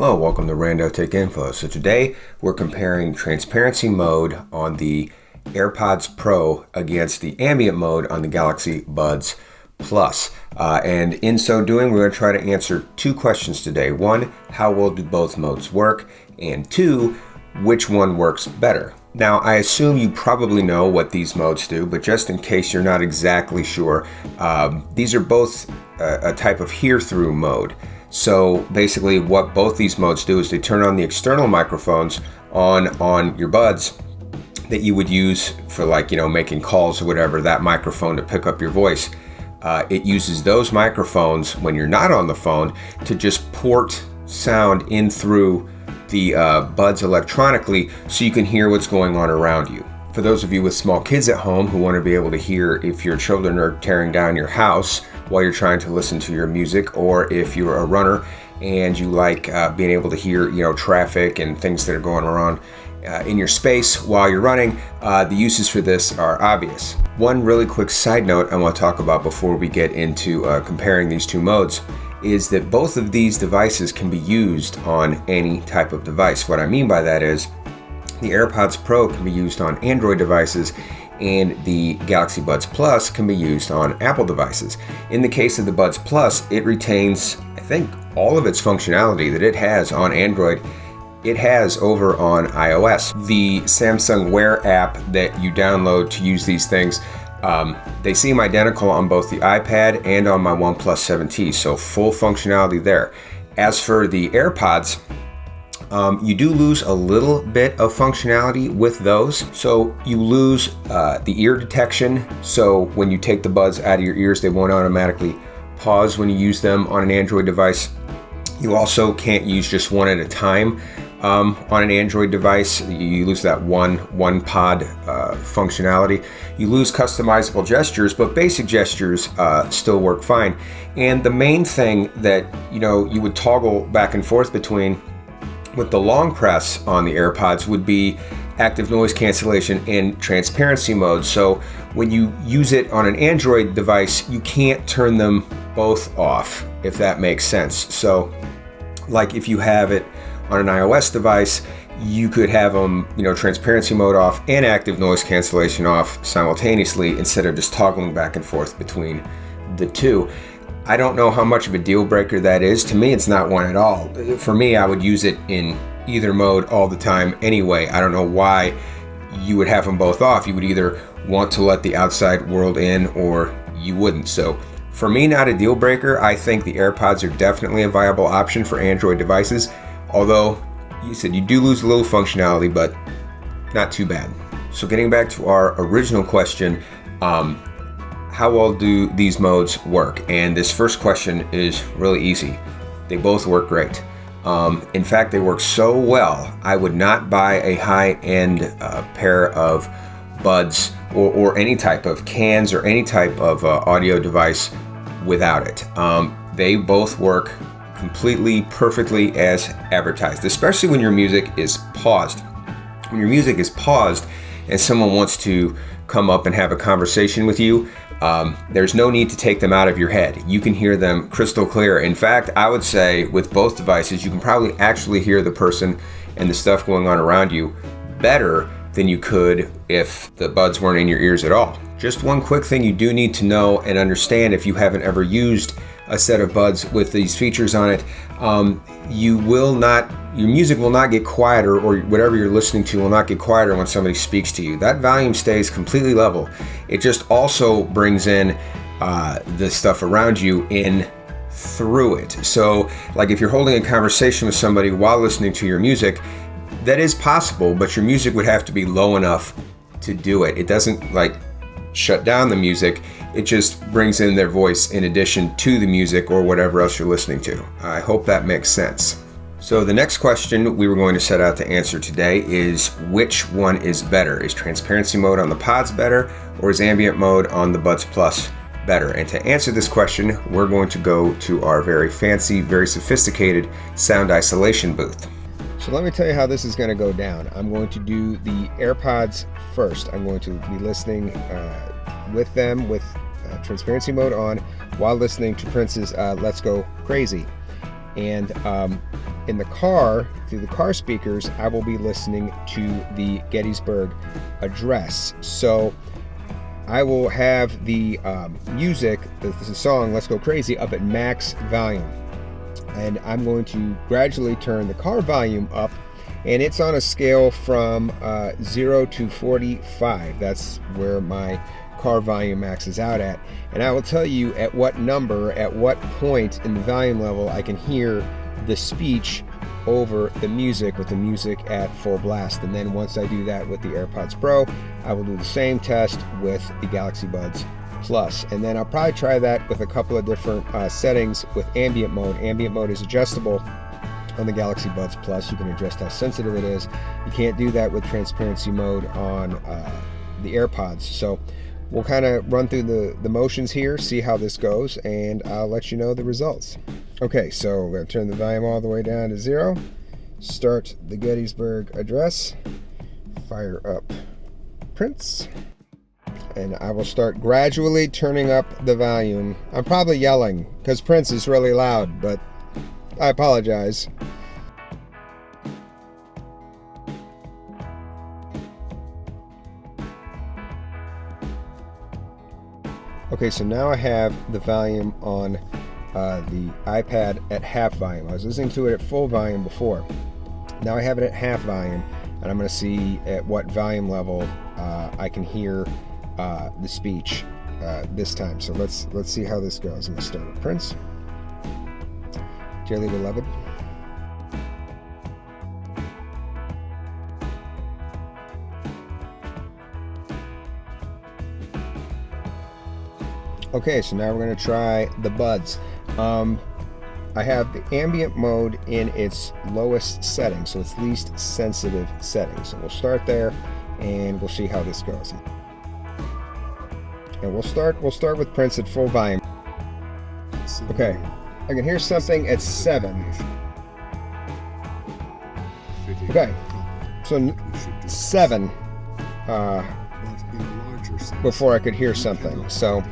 Hello, welcome to Rando Tech Info. So today we're comparing transparency mode on the AirPods Pro against the ambient mode on the Galaxy Buds Plus. And in so doing, we're going to try to answer two questions today. One, how well do both modes work? And two, which one works better? Now, I assume you probably know what these modes do, but just in case you're not exactly sure, these are both a type of hear-through mode. So basically what both these modes do is they turn on the external microphones on your buds that you would use for making calls or whatever, that microphone to pick up your voice. It uses those microphones when you're not on the phone to just port sound in through the buds electronically so you can hear what's going on around you. For those of you with small kids at home who want to be able to hear if your children are tearing down your house while you're trying to listen to your music, or if you're a runner and you like being able to hear traffic and things that are going around in your space while you're running, the uses for this are obvious. One really quick side note I want to talk about before we get into comparing these two modes is that both of these devices can be used on any type of device. What I mean by that is the AirPods Pro can be used on Android devices and the Galaxy Buds Plus can be used on Apple devices. In the case of the Buds Plus, it retains, I think, all of its functionality that it has on Android. It has over on iOS. The Samsung Wear app that you download to use these things, they seem identical on both the iPad and on my OnePlus 7T, so full functionality there. As for the AirPods, you do lose a little bit of functionality with those. So you lose the ear detection. So when you take the buds out of your ears, they won't automatically pause when you use them on an Android device. You also can't use just one at a time on an Android device. You lose that one pod functionality. You lose customizable gestures, but basic gestures still work fine. And the main thing that you would toggle back and forth between with the long press on the AirPods would be active noise cancellation and transparency mode. So when you use it on an Android device, you can't turn them both off, if that makes sense. So like if you have it on an iOS device, you could have them, transparency mode off and active noise cancellation off simultaneously instead of just toggling back and forth between the two. I don't know how much of a deal breaker that is. To me, it's not one at all. For me, I would use it in either mode all the time anyway. I don't know why you would have them both off. You would either want to let the outside world in or you wouldn't. So for me, not a deal breaker. I think the AirPods are definitely a viable option for Android devices. Although you said you do lose a little functionality, but not too bad. So getting back to our original question, how well do these modes work? And this first question is really easy. They both work great. In fact, they work so well, I would not buy a high-end pair of buds or any type of cans or any type of audio device without it. They both work completely, perfectly as advertised, especially when your music is paused. When your music is paused and someone wants to come up and have a conversation with you, there's no need to take them out of your head. You can hear them crystal clear. In fact, I would say with both devices, you can probably actually hear the person and the stuff going on around you better than you could if the buds weren't in your ears at all. Just one quick thing you do need to know and understand if you haven't ever used a set of buds with these features on it, your music will not get quieter, or whatever you're listening to will not get quieter when somebody speaks to you. That volume stays completely level. It just also brings in the stuff around you in through it. So like if you're holding a conversation with somebody while listening to your music, that is possible, but your music would have to be low enough to do it. It doesn't shut down the music. It just brings in their voice in addition to the music or whatever else you're listening to. I hope that makes sense. So the next question we were going to set out to answer today is which one is better? Is transparency mode on the Pods better, or is ambient mode on the Buds Plus better? And to answer this question, we're going to go to our very fancy, very sophisticated sound isolation booth. So let me tell you how this is going to go down. I'm going to do the AirPods first. I'm going to be listening with them with transparency mode on while listening to Prince's Let's Go Crazy. And in the car, through the car speakers, I will be listening to the Gettysburg Address. So I will have the music, the song Let's Go Crazy, up at max volume. And I'm going to gradually turn the car volume up, and it's on a scale from 0 to 45. That's where my car volume maxes out at. And I will tell you at what number, at what point in the volume level I can hear the speech over the music, with the music at full blast. And then once I do that with the AirPods Pro, I will do the same test with the Galaxy Buds Plus. And then I'll probably try that with a couple of different settings with ambient mode. Ambient mode is adjustable on the Galaxy Buds Plus. You can adjust how sensitive it is. You can't do that with transparency mode on the AirPods. So we'll kind of run through the motions here, see how this goes, and I'll let you know the results. Okay, so we're going to turn the volume all the way down to 0, start the Gettysburg Address, fire up Prince, and I will start gradually turning up the volume. I'm probably yelling because Prince is really loud, but I apologize. Okay, so now I have the volume on the iPad at half volume. I was listening to it at full volume before. Now I have it at half volume, and I'm going to see at what volume level I can hear the speech this time. So let's see how this goes. I'm going to start with Prince. Dearly beloved. Okay, so now we're going to try the Buds. I have the ambient mode in its lowest setting, so it's least sensitive setting. So we'll start there, and we'll see how this goes. And we'll start with Prince at full volume. Okay, I can hear something at 7. Okay, so 7 before I could hear something. So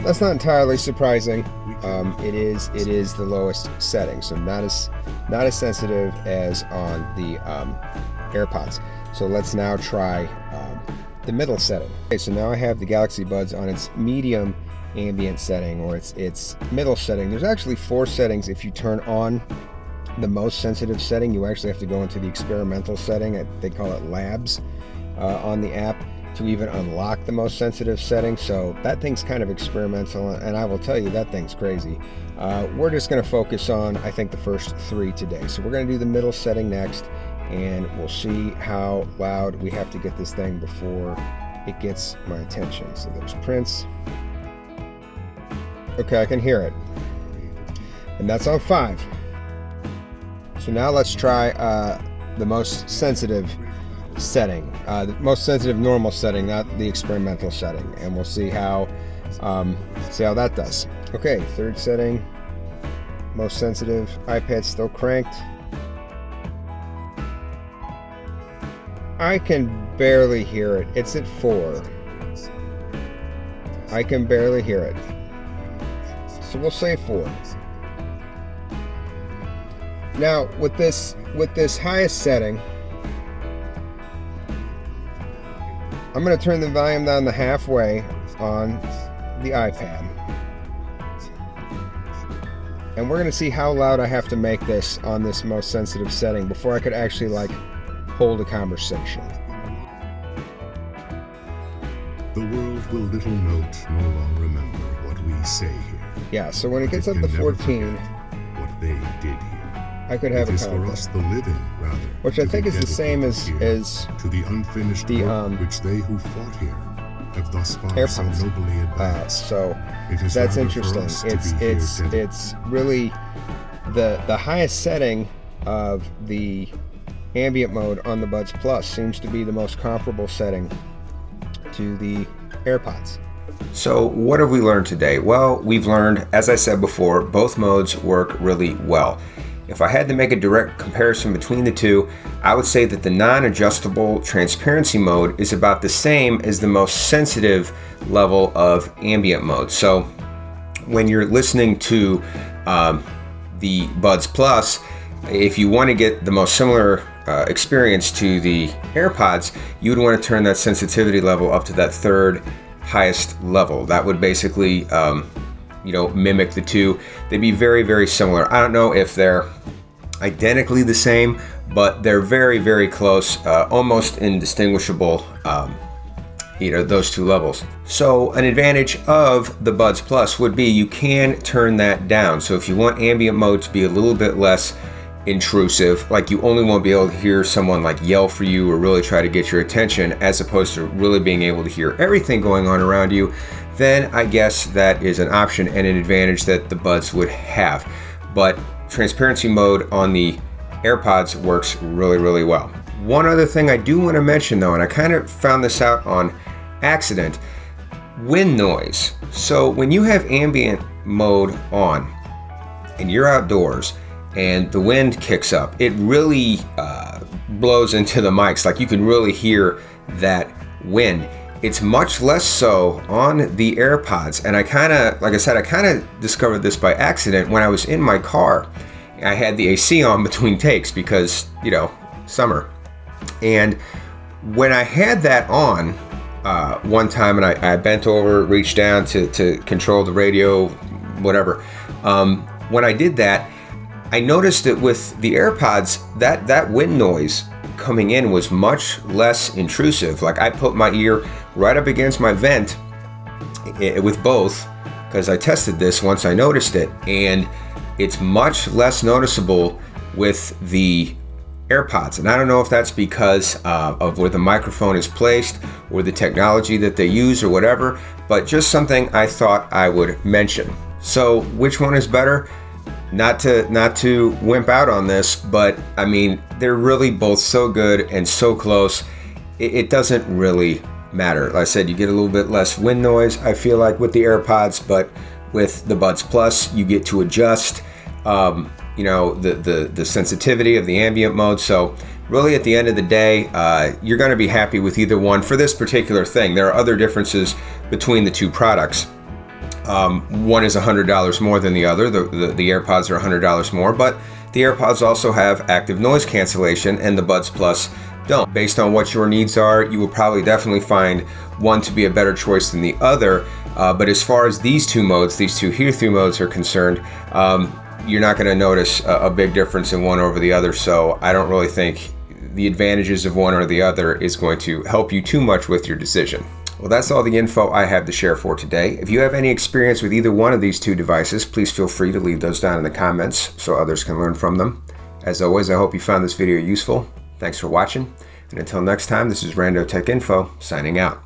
that's not entirely surprising. It is the lowest setting, so not as sensitive as on the AirPods. So let's now try the middle setting. Okay, so now I have the Galaxy Buds on its medium ambient setting, or its middle setting. There's actually 4 settings. If you turn on the most sensitive setting, you actually have to go into the experimental setting. They call it Labs on the app to even unlock the most sensitive setting. So that thing's kind of experimental, and I will tell you that thing's crazy. We're just going to focus on, I think, the first 3 today. So we're going to do the middle setting next, and we'll see how loud we have to get this thing before it gets my attention. So there's Prince. Okay, I can hear it, and that's on 5. So now let's try the most sensitive setting, the most sensitive normal setting, not the experimental setting, and we'll see how that does. Okay, 3rd setting, most sensitive. iPad still cranked. I can barely hear it. It's at 4. I can barely hear it. So we'll say 4. Now with this highest setting, I'm going to turn the volume down to halfway on the iPad. And we're going to see how loud I have to make this on this most sensitive setting before I could actually hold a conversation. The world will little note nor long remember what we say here. Yeah, so when it gets up to 14, what they did here. I could have a for us the living, rather, which I think is the same as to the unfinished work which they who fought here have thus far AirPods. so nobly advanced. So that's interesting. It's really the highest setting of the ambient mode on the Buds Plus seems to be the most comparable setting to the AirPods. So what have we learned today? Well, we've learned, as I said before, both modes work really well. If I had to make a direct comparison between the two, I would say that the non-adjustable transparency mode is about the same as the most sensitive level of ambient mode. So when you're listening to the Buds Plus, If you want to get the most similar experience to the AirPods, you would want to turn that sensitivity level up to that third highest level. That would basically mimic the two. They'd be very, very similar. I don't know if they're identically the same, but they're very, very close, almost indistinguishable, those two levels. So an advantage of the Buds Plus would be you can turn that down. So if you want ambient mode to be a little bit less intrusive, like you only won't be able to hear someone like yell for you or really try to get your attention, as opposed to really being able to hear everything going on around you, then I guess that is an option and an advantage that the Buds would have. But transparency mode on the AirPods works really, really well. One other thing I do want to mention though, and I kind of found this out on accident, wind noise. So when you have ambient mode on and you're outdoors and the wind kicks up, it really blows into the mics. Like you can really hear that wind. It's much less so on the AirPods. And I kind of discovered this by accident when I was in my car. I had the AC on between takes because, summer. And when I had that on one time and I bent over, reached down to control the radio, whatever. When I did that, I noticed that with the AirPods, that wind noise coming in was much less intrusive. Like I put my ear right up against my vent with both, because I tested this once I noticed it, and it's much less noticeable with the AirPods. And I don't know if that's because of where the microphone is placed or the technology that they use or whatever, but just something I thought I would mention. So which one is better? Not to wimp out on this, but I mean, they're really both so good and so close. It doesn't really matter. Like I said, you get a little bit less wind noise, I feel like, with the AirPods, but with the Buds Plus, you get to adjust the sensitivity of the ambient mode. So really at the end of the day, you're going to be happy with either one for this particular thing. There are other differences between the two products. One is $100 more than the other. The AirPods are $100 more, but the AirPods also have active noise cancellation and the Buds Plus don't. Based on what your needs are, you will probably definitely find one to be a better choice than the other. But as far as these two modes, these two hear-through modes are concerned, you're not going to notice a big difference in one over the other. So I don't really think the advantages of one or the other is going to help you too much with your decision. Well, that's all the info I have to share for today. If you have any experience with either one of these two devices, please feel free to leave those down in the comments so others can learn from them. As always, I hope you found this video useful. Thanks for watching, and until next time, this is Rando Tech Info signing out.